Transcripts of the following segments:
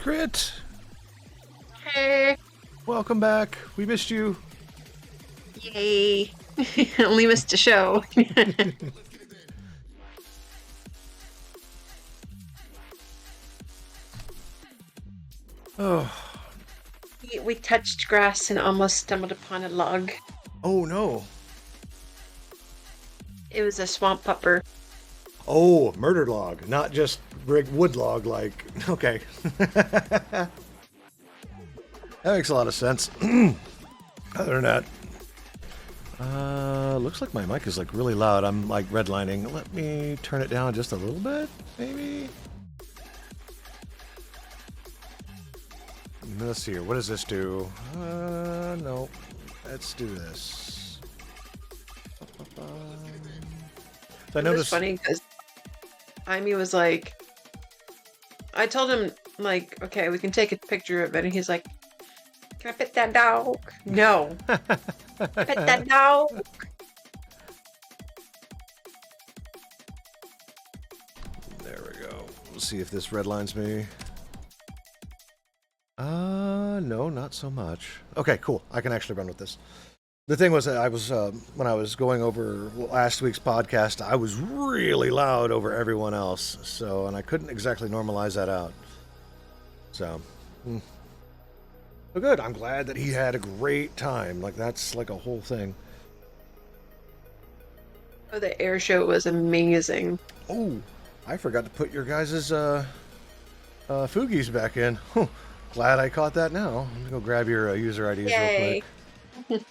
Crit, Hey, welcome back. We missed you. yay. Only missed a show. Oh, We touched grass and almost stumbled upon a log. oh no. It was a swamp pupper. Oh, murder log, not just wood log. Like, okay, that makes a lot of sense. Other than that, looks like my mic is like really loud. I'm like redlining. Let me turn it down just a little bit, maybe. Let's see here. What does this do? No. Let's do this. So I It was noticed. funny because Amy was like, I told him, like, okay, we can take a picture of it. And he's like, can I pet that dog? No. Pet that dog. There we go. We'll see if this redlines me. No, not so much. Okay, cool. I can actually run with this. The thing was that I was, when I was going over last week's podcast, I was really loud over everyone else. So, and I couldn't exactly normalize that out. So, good. I'm glad that he had a great time. Like, that's like a whole thing. Oh, the air show was amazing. Oh, I forgot to put your guys' Fugies back in. Glad I caught that now. I'm gonna go grab your user IDs real Yay. quick.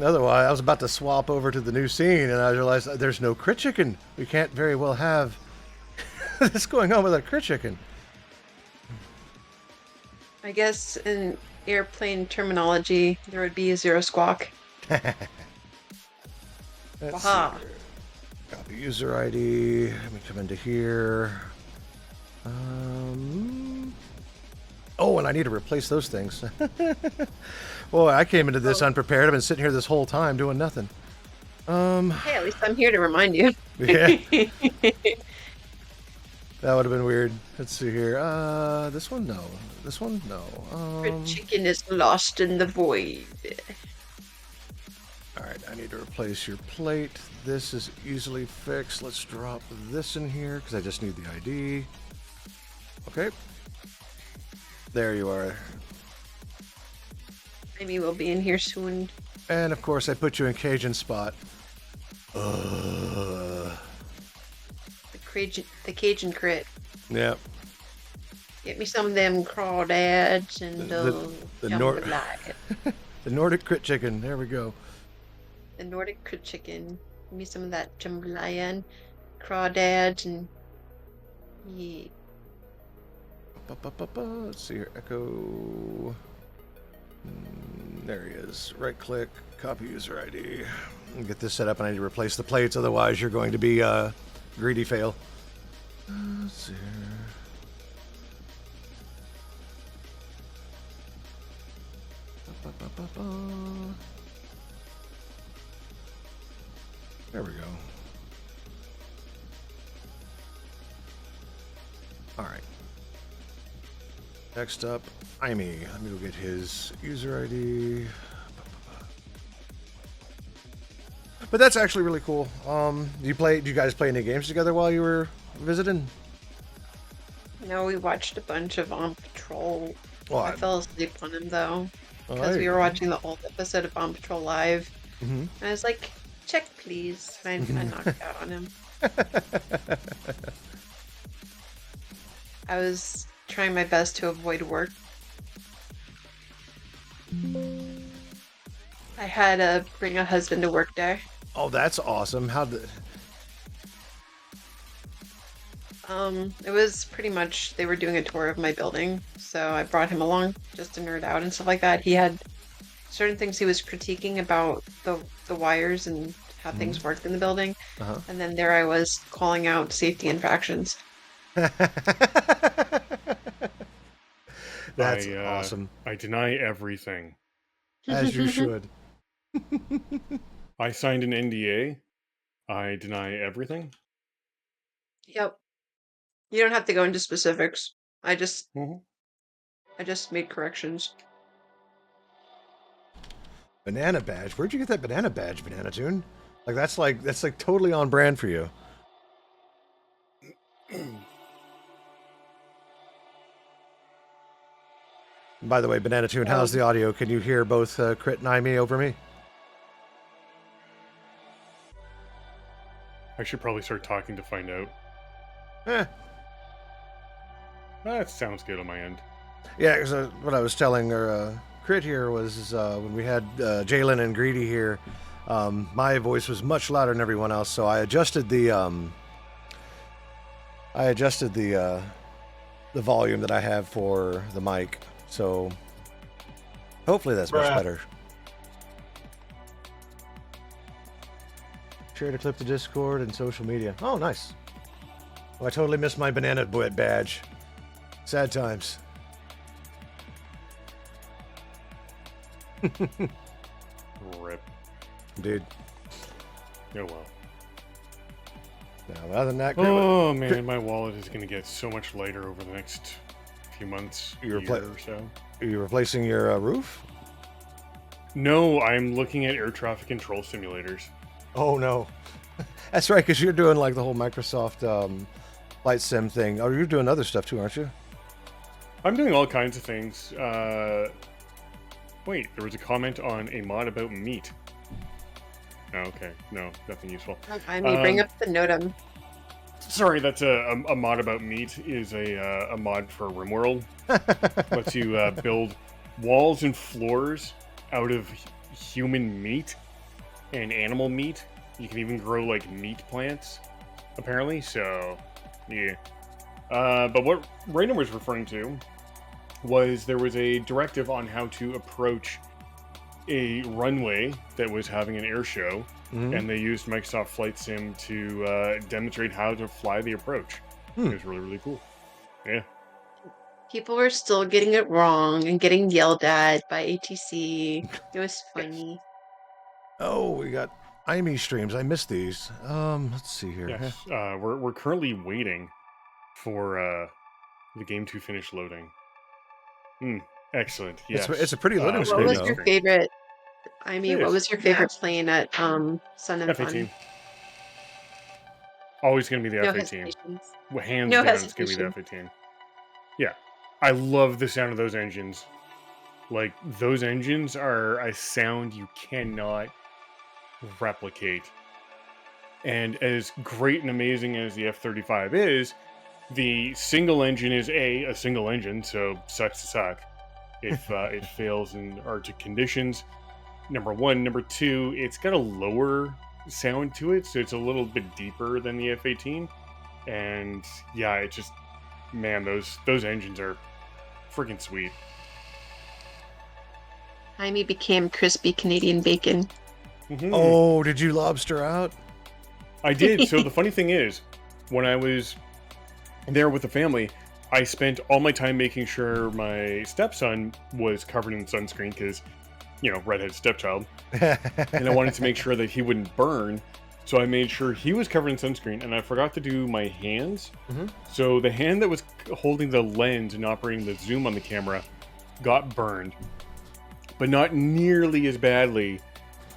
Otherwise, I was about to swap over to the new scene, and I realized there's no crit chicken. We can't very well have this going on with a crit chicken. I guess in airplane terminology, there would be a zero squawk. Let's Waha. see here. Copy user ID. Let me come into here. Oh, and I need to replace those things. Boy, I came into this unprepared. I've been sitting here this whole time doing nothing. Hey, at least I'm here to remind you. Yeah, that would have been weird. Let's see here. This one, no. This one, no. Your chicken is lost in the void. All right, I need to replace your plate. This is easily fixed. Let's drop this in here because I just need the ID. Okay. There you are. Amy will be in here soon. And of course, I put you in Cajun spot. Ugh. The Cajun crit. Yep. Get me some of them crawdads and The jambalaya. the Nordic crit chicken. There we go. The Nordic crit chicken. Give me some of that jambalaya and crawdads and yeah. Let's see here. Echo. There he is. Right click. Copy user ID. Get this set up, and I need to replace the plates. Otherwise, you're going to be greedy fail. Let's see here. There we go. All right. Next up, Amy. Let me go get his user ID. But that's actually really cool. Do you guys play any games together while you were visiting? No, we watched a bunch of On Patrol. Well, I fell asleep on him though. Oh, Because there we you were go. watching the old episode of On Patrol Live. Mm-hmm. And I was like, check please. And I knocked out on him. I was trying my best to avoid work. I had a bring a husband to work day. Oh, that's awesome. It was pretty much they were doing a tour of my building, so I brought him along just to nerd out and stuff like that. He had certain things he was critiquing about the wires and how things worked in the building, Uh-huh. and then there I was calling out safety infractions. That's awesome. I deny everything. As you should. I signed an NDA. I deny everything. Yep. You don't have to go into specifics. I just Mhm. I just made corrections. Banana badge. Where'd you get that banana badge, Banana Tune? That's like totally on brand for you. By the way, Banana Tune, how's the audio? Can you hear both Crit and Imi over me? I should probably start talking to find out. Eh. That sounds good on my end. Yeah, because what I was telling Crit here was when we had Jalen and Greedy here, my voice was much louder than everyone else, so I adjusted the volume that I have for the mic. So hopefully that's much better. Share to clip the Discord and social media. Oh, nice. Oh, I totally missed my banana badge. Sad times. Rip. Dude. Oh well. Now, other than that, oh man, my wallet is going to get so much lighter over the next few months, year or so. Are you replacing your roof? No, I'm looking at air traffic control simulators. Oh no, that's right, because you're doing like the whole Microsoft Flight Sim thing. Oh, you're doing other stuff too, aren't you? I'm doing all kinds of things. Wait, there was a comment on a mod about meat. Oh, okay, no, nothing useful. I mean, bring up the Notum. Sorry, that's a mod about meat. Is a mod for RimWorld. Lets you build walls and floors out of human meat and animal meat. You can even grow like meat plants, apparently. So, yeah. But what Rainer was referring to was there was a directive on how to approach a runway that was having an air show, and they used Microsoft Flight Sim to demonstrate how to fly the approach. It was really, really cool. Yeah. People were still getting it wrong and getting yelled at by ATC. It was funny. Oh, we got IME streams. I missed these. Let's see here. Yes. We're currently waiting for the game to finish loading. Excellent. Yes. It's a pretty loading What screen, was though. your favorite? I mean, what was your favorite plane at Sun and F-18. Fun? Always going to be the No F-18. hesitations. Well, hands No down, it's going to be the hesitation. F-18. Yeah. I love the sound of those engines. Like, those engines are a sound you cannot replicate. And as great and amazing as the F-35 is, the single engine is a single engine, so sucks to suck if it fails in Arctic conditions. Number one. Number two, it's got a lower sound to it, so it's a little bit deeper than the F-18. And yeah, it just, man, those engines are freaking sweet. Jaime became crispy Canadian bacon. Mm-hmm. Oh, did you lobster out? I did. So the funny thing is, when I was there with the family, I spent all my time making sure my stepson was covered in sunscreen because, you know, redhead stepchild. And I wanted to make sure that he wouldn't burn. So I made sure he was covered in sunscreen, and I forgot to do my hands. So the hand that was holding the lens and operating the zoom on the camera got burned, but not nearly as badly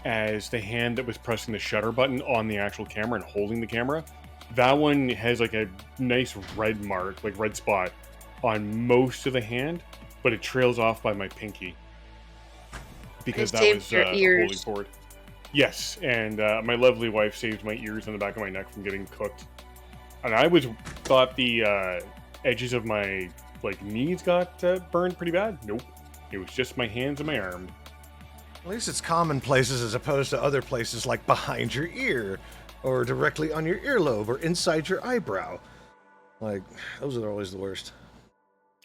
as the hand that was pressing the shutter button on the actual camera and holding the camera. That one has like a nice red mark, like red spot on most of the hand, but it trails off by my pinky because that was holding forward. Yes, and my lovely wife saved my ears on the back of my neck from getting cooked. And I thought the edges of my knees got burned pretty bad. Nope, it was just my hands and my arm. At least it's common places as opposed to other places like behind your ear, or directly on your earlobe, or inside your eyebrow. Like, those are always the worst.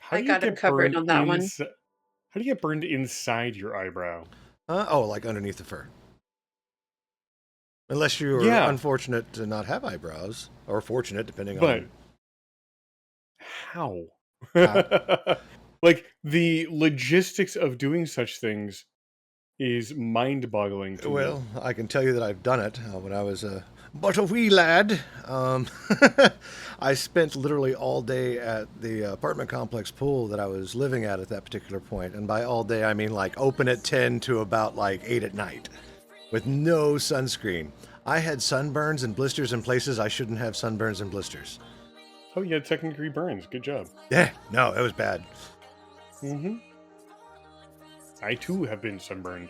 How I do you got him get covered burned on that one. How do you get burned inside your eyebrow? Like underneath the fur. Unless you are unfortunate to not have eyebrows, or fortunate, depending on... How? Like, the logistics of doing such things is mind-boggling to me. Well, I can tell you that I've done it when I was But a wee lad, I spent literally all day at the apartment complex pool that I was living at that particular point. And by all day, I mean like open at 10 to about like 8 at night with no sunscreen. I had sunburns and blisters in places I shouldn't have sunburns and blisters. Oh, you had second-degree burns. Good job. Yeah, no, it was bad. Mm-hmm. I, too, have been sunburned.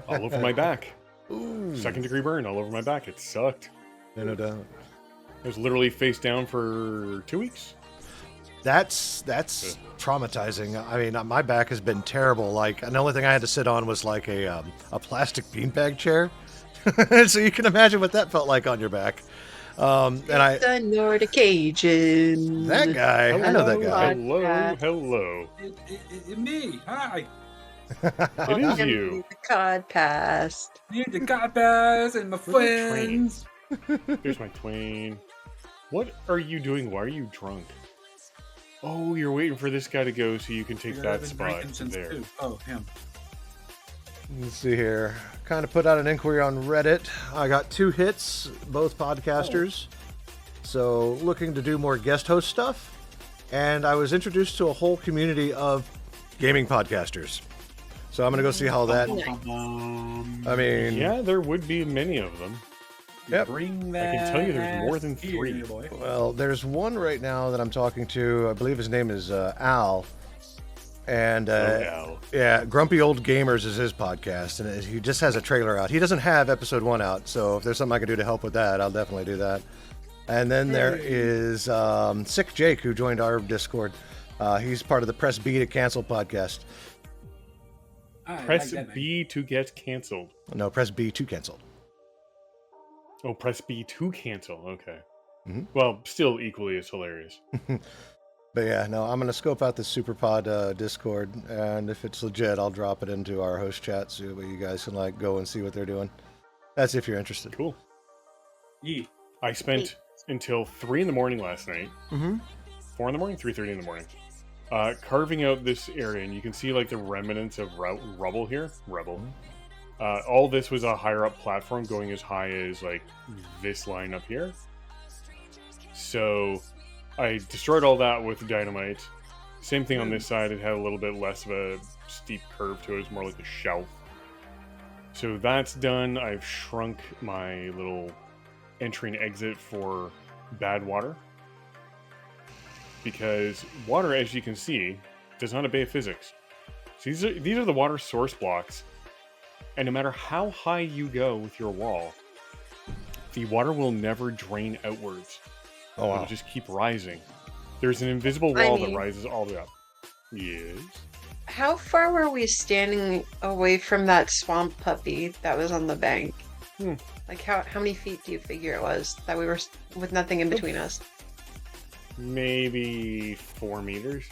All over my back. Ooh. Second-degree burn all over my back. It sucked. No doubt. I was literally face down for 2 weeks. That's traumatizing. I mean, my back has been terrible. Like, the only thing I had to sit on was like a plastic beanbag chair. So you can imagine what that felt like on your back. The Nordic Cajun. That guy, I know that guy. Hello. Me, hi. It is you. The cod passed. Me, the guys and my friends. Here's my twain. What are you doing? Why are you drunk? Oh, you're waiting for this guy to go so you can take that spot there. Oh, him. Let's see here. Kind of put out an inquiry on Reddit. I got 2 hits, both podcasters. So looking to do more guest host stuff. And I was introduced to a whole community of gaming podcasters. So I'm going to go see how that... I mean... Yeah, there would be many of them. Yep. Bring that. I can tell you there's more than 3. Boy. Well, there's one right now that I'm talking to. I believe his name is Al. And Al. yeah, Grumpy Old Gamers is his podcast, and he just has a trailer out. He doesn't have episode 1 out, so if there's something I can do to help with that, I'll definitely do that. And then there is Sick Jake, who joined our Discord. He's part of the Press B to Cancel podcast. Press B to get canceled. No, Press B to Cancel. Oh, press B to cancel. Okay. Mm-hmm. Well, still equally as hilarious. But yeah, no, I'm going to scope out this Superpod Discord, and if it's legit, I'll drop it into our host chat so you guys can like go and see what they're doing. That's if you're interested. Cool. Yeah. I spent until 3 in the morning last night. Mm-hmm. 4 in the morning? 3:30 in the morning. Carving out this area, and you can see like the remnants of rubble here. Rubble. All this was a higher up platform going as high as like this line up here. So I destroyed all that with dynamite. Same thing on this side. It had a little bit less of a steep curve to it. It was more like a shelf. So that's done. I've shrunk my little entry and exit for bad water. Because water, as you can see, does not obey physics. So these are the water source blocks. And no matter how high you go with your wall, the water will never drain outwards. Oh, wow. It'll just keep rising. There's an invisible wall that rises all the way up. Yes. How far were we standing away from that swamp puppy that was on the bank? Like how many feet do you figure it was that we were with nothing in between us? Maybe 4 meters.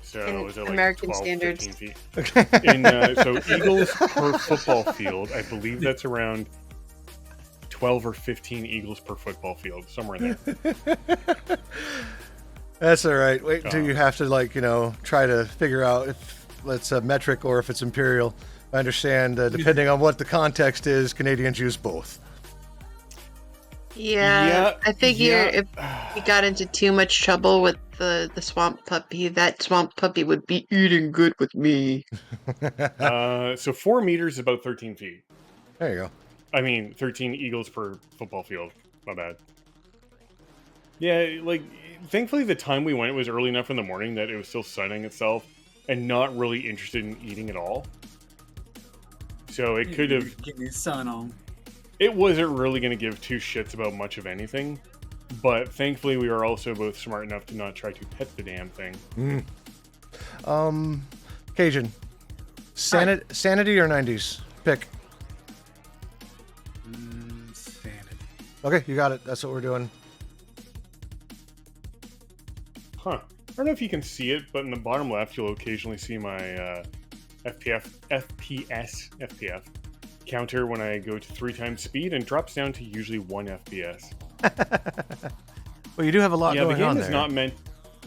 So In is it like American 12, standards. 15 feet? So Eagles per football field, I believe that's around 12 or 15 Eagles per football field, somewhere in there. That's all right. Wait until you have to try to figure out if it's a metric or if it's imperial. I understand, depending on what the context is, Canadians use both. Yeah, I figure if we got into too much trouble with the swamp puppy, that swamp puppy would be eating good with me. So 4 meters is about 13 feet. There you go. I mean, 13 Eagles per football field. My bad. Yeah, like, thankfully the time we went was early enough in the morning that it was still sunning itself and not really interested in eating at all. So it could have... Get the sun on. It wasn't really going to give 2 shits about much of anything, but thankfully we were also both smart enough to not try to pet the damn thing. Cajun, sanity or 90s? Pick. Sanity. Okay, you got it. That's what we're doing. Huh. I don't know if you can see it, but in the bottom left you'll occasionally see my FPS counter when I go to 3 times speed and drops down to usually 1 FPS. Well, you do have a lot going on there. Yeah, the game is not meant...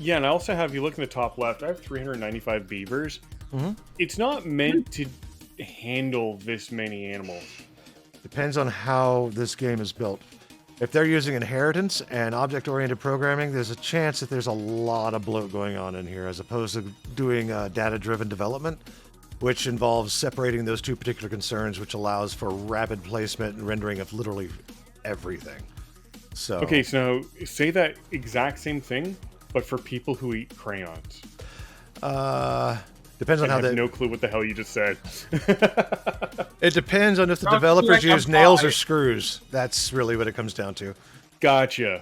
Yeah, and I also have, you look in the top left, I have 395 beavers. Mm-hmm. It's not meant to handle this many animals. Depends on how this game is built. If they're using inheritance and object-oriented programming, there's a chance that there's a lot of bloat going on in here, as opposed to doing data-driven development, which involves separating those two particular concerns, which allows for rapid placement and rendering of literally everything. So Okay, so say that exact same thing, but for people who eat crayons. Depends on I how have they. no clue what the hell you just said. It depends on if the Sounds developers like a use nails or pie. screws. That's really what it comes down to. Gotcha.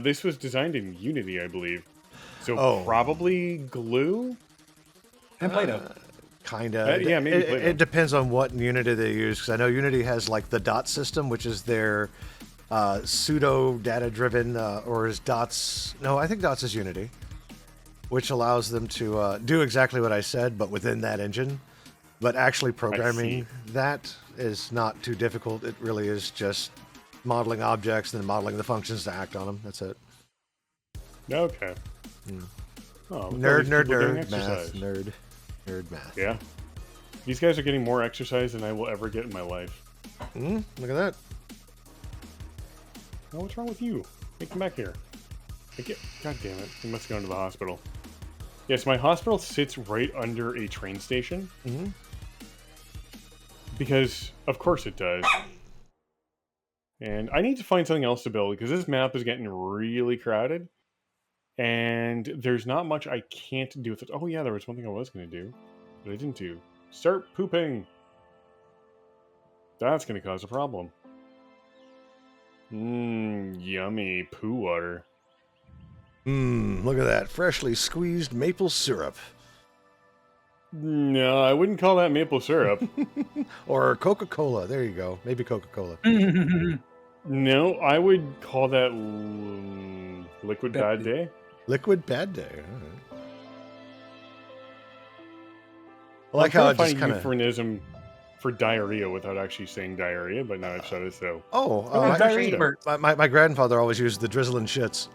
This was designed in Unity, I believe. So Oh. probably glue? And Play-Doh. Kinda. Yeah, maybe Play-Doh. It depends on what Unity they use, because I know Unity has like the dot system, which is their pseudo data-driven, or is dots? No, I think dots is Unity, which allows them to do exactly what I said, but within that engine. But actually programming that is not too difficult. It really is just modeling objects and then modeling the functions to act on them. That's it. Okay. Oh, look at all Nerd, these nerd, people doing nerd, math, exercise. nerd, math. Yeah. These guys are getting more exercise than I will ever get in my life. Look at that. Oh, what's wrong with you? Hey, come back here. God damn it. You must have gone to the hospital. Yes, my hospital sits right under a train station. Because, of course it does. And I need to find something else to build, because this map is getting really crowded. And there's not much I can't do with it. Oh yeah, there was one thing I was going to do, but I didn't do. Start pooping! That's going to cause a problem. Yummy poo water. Look at that. Freshly squeezed maple syrup. No, I wouldn't call that maple syrup. Or Coca-Cola. There you go. Maybe Coca-Cola. No, I would call that liquid bad Pepsi. day. Liquid bad day. All right. I like I'm how trying it to just find kind a of... euphemism for diarrhea without actually saying diarrhea, but now I've said it, so... Oh, Oh, diarrhea. my grandfather always used the drizzling shits.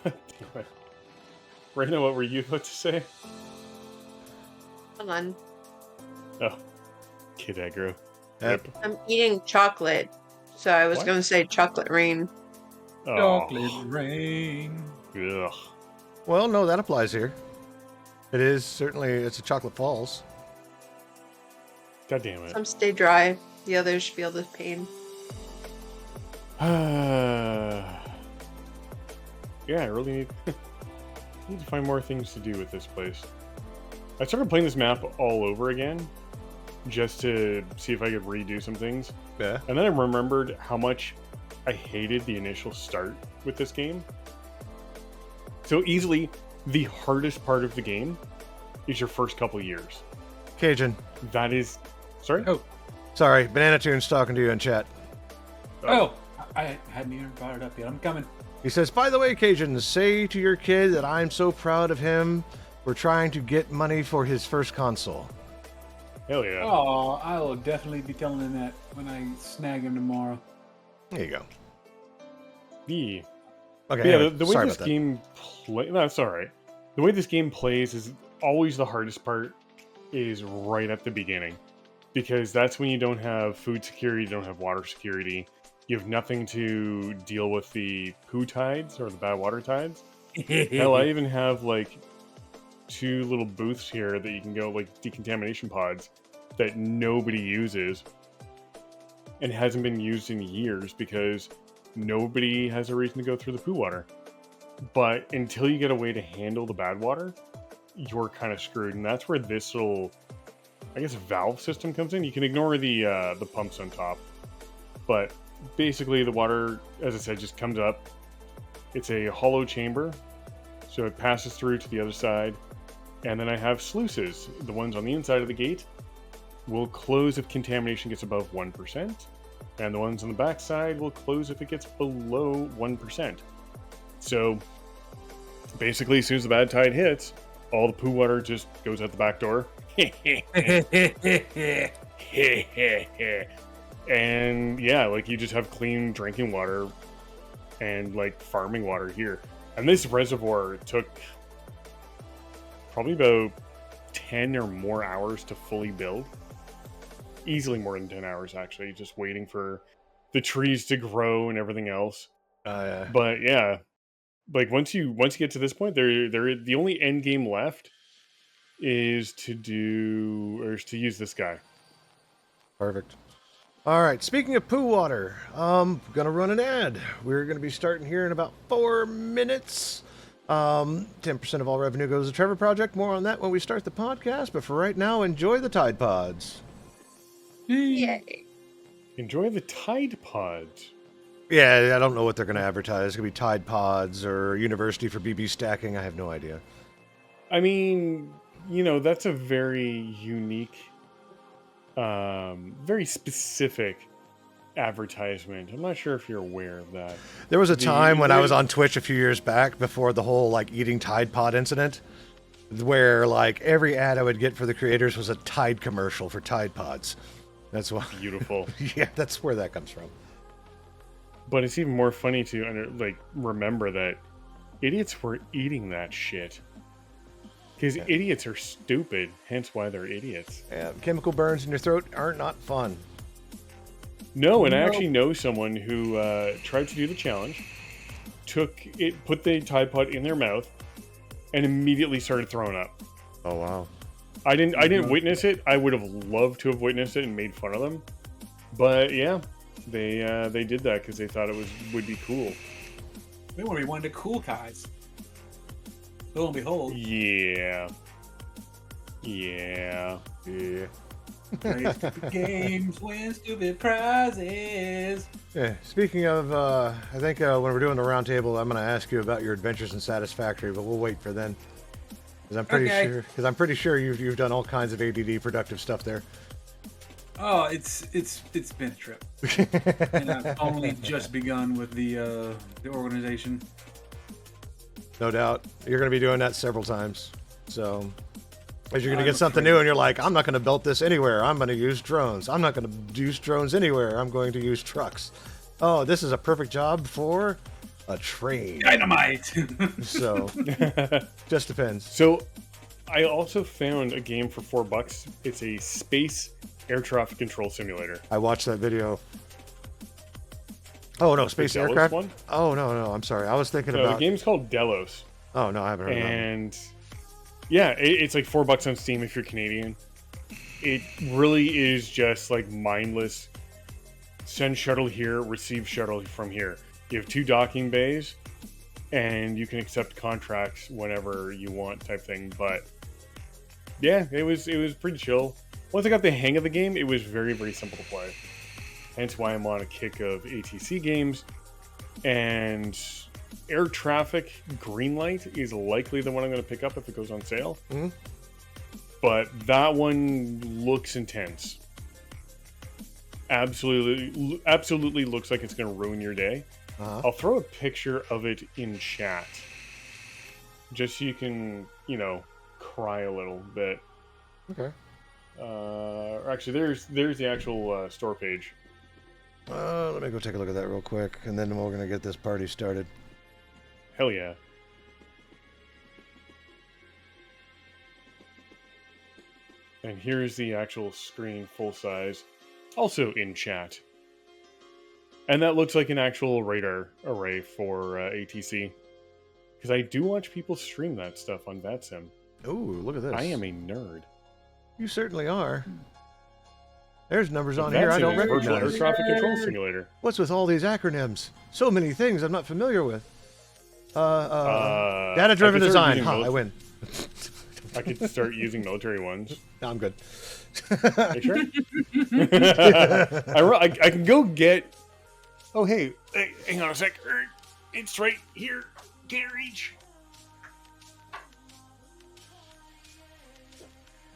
God damn it. Raina, what were you about to say? Hold on. Oh, kid aggro. Yep. Rip. I'm eating chocolate. So I was What? going to say chocolate rain. Oh, Chocolate rain. ugh. Well, no, that applies here. It is certainly, it's a Chocolate Falls. God damn it. Some stay dry. The others feel the pain. Yeah, I really need, need to find more things to do with this place. I started playing this map all over again, just to see if I could redo some things. Yeah. And then I remembered how much I hated the initial start with this game. So easily, the hardest part of the game is your first couple years. Cajun. That is... Sorry? Oh, Sorry, Banana Tune's talking to you in chat. oh, I hadn't even brought it up yet. I'm coming. He says, by the way, Cajun, say to your kid that I'm so proud of him for trying to get money for his first console. Hell yeah. Oh, I will definitely be telling him that when I snag him tomorrow. There you go. The... Okay, Yeah, anyway, the way sorry this about that. game plays... That's alright. The way this game plays is always the hardest part is right at the beginning. Because that's when you don't have food security, you don't have water security. You have nothing to deal with the poo tides or the bad water tides. Hell, I even have like 2 little booths here that you can go, like decontamination pods that nobody uses and hasn't been used in years because nobody has a reason to go through the poo water. But until you get a way to handle the bad water, you're kind of screwed. And that's where this little, I guess, valve system comes in. You can ignore the pumps on top, but basically the water, as I said, just comes up. It's a hollow chamber, so it passes through to the other side. And then I have sluices. The ones on the inside of the gate will close if contamination gets above 1%, and the ones on the back side will close if it gets below 1%. So basically, as soon as the bad tide hits, all the poo water just goes out the back door. And yeah, like you just have clean drinking water and like farming water here. And this reservoir took probably about 10 or more hours to fully build. easily more than 10 hours actually, just waiting for the trees to grow and everything else. But yeah, like once you get to this point, the only end game left is to use this guy. Perfect. All right. Speaking of poo water, gonna run an ad. We're gonna be starting here in about 4 minutes. 10% of all revenue goes to Trevor Project. More on that when we start the podcast. But for right now, enjoy the Tide Pods. Yay. Enjoy the Tide Pods. Yeah, I don't know what they're gonna advertise. It's gonna be Tide Pods or University for BB stacking. I have no idea. I mean, that's a very unique, very specific advertisement. I'm not sure if you're aware of that. There was a time when I was on Twitch a few years back before the whole like eating Tide Pod incident, where like every ad I would get for the creators was a Tide commercial for Tide Pods. That's why. Beautiful. Yeah, that's where that comes from. But it's even more funny to remember that idiots were eating that shit. Because idiots are stupid, hence why they're idiots. Yeah, chemical burns in your throat are not fun. No, and I actually know someone who tried to do the challenge, put the Tide Pod in their mouth, and immediately started throwing up. Oh wow! I didn't witness it. I would have loved to have witnessed it and made fun of them, but yeah, they did that because they thought it would be cool. They want to be one of the cool guys. Lo and behold. Yeah. Play stupid games, win stupid prizes. Yeah. Speaking of, I think when we're doing the round table, I'm going to ask you about your adventures in Satisfactory, but we'll wait for then. Because I'm pretty sure you've done all kinds of ADD productive stuff there. Oh, it's been a trip, and I've only just begun with the organization. No doubt, you're going to be doing that several times. So, as you're going to get something new, and you're like, I'm not going to build this anywhere. I'm going to use drones. I'm not going to use drones anywhere. I'm going to use trucks. Oh, this is a perfect job for a train. Dynamite. So, just depends. So, I also found a game for $4. It's a space air traffic control simulator. I watched that video. Oh no, space Delos aircraft. one? Oh no, I'm sorry. I was thinking So about. the game's called Delos. Oh no, I haven't heard of that. And yeah, it's like $4 on Steam if you're Canadian. It really is just like mindless. Send shuttle here, receive shuttle from here. You have 2 docking bays, and you can accept contracts whenever you want, type thing. But yeah, it was pretty chill. Once I got the hang of the game, it was very, very simple to play. Hence why I'm on a kick of ATC games. And Air Traffic Greenlight is likely the one I'm going to pick up if it goes on sale. Mm-hmm. But that one looks intense. Absolutely looks like it's going to ruin your day. Uh-huh. I'll throw a picture of it in chat. Just so you can, cry a little bit. Okay. Actually, there's the actual store page. Let me go take a look at that real quick, and then we're gonna get this party started. Hell yeah. And here's the actual screen full size, also in chat. And that looks like an actual radar array for ATC. Because I do watch people stream that stuff on VATSIM. Ooh, look at this. I am a nerd. You certainly are. There's numbers on here I don't Virtual air recognize. traffic control simulator. What's with all these acronyms? So many things I'm not familiar with. Data-driven design. I win. I could start using military ones. No, I'm good. You sure? I can go get... Oh, hey, hang on a sec. It's right here. Can't reach.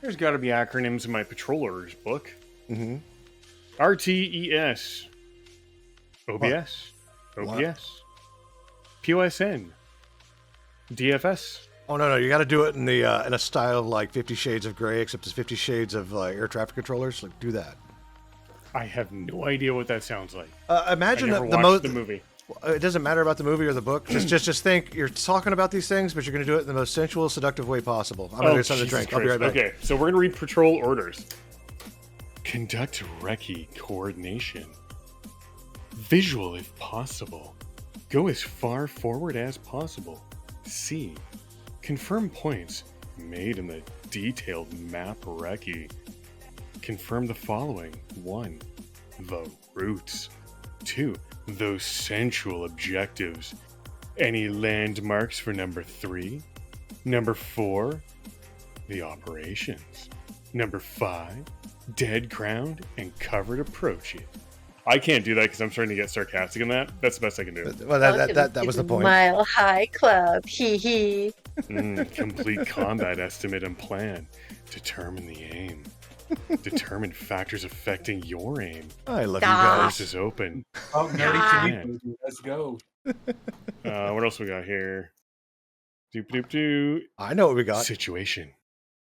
There's got to be acronyms in my patrol orders book. Mm-hmm. RTES. OBS. What? OPS. POSN. DFS. Oh no, you got to do it in the in a style of like 50 Shades of Grey, except it's 50 Shades of air traffic controllers. Like, do that. I have no idea what that sounds like. Imagine I never the watched the movie. It doesn't matter about the movie or the book. Just think you're talking about these things, but you're going to do it in the most sensual, seductive way possible. I'm going to get something to drink. I'll be right back. Okay, so we're going to read patrol orders. Conduct recce coordination. Visual if possible. Go as far forward as possible. C. Confirm points made in the detailed map recce. Confirm the following. 1. The routes. 2. Those sensual objectives. Any landmarks for number 3? Number 4. The operations. Number 5. Dead ground and covered approach it. I can't do that because I'm starting to get sarcastic in that. That's the best I can do. Well, that was the point. Mile High Club. Hee hee. Complete combat estimate and plan. Determine the aim. Determine factors affecting your aim. I love you Ah. guys. Course is open. Oh, Ah. nerdy to let's go. What else we got here? Doop doop doo. I know what we got. Situation.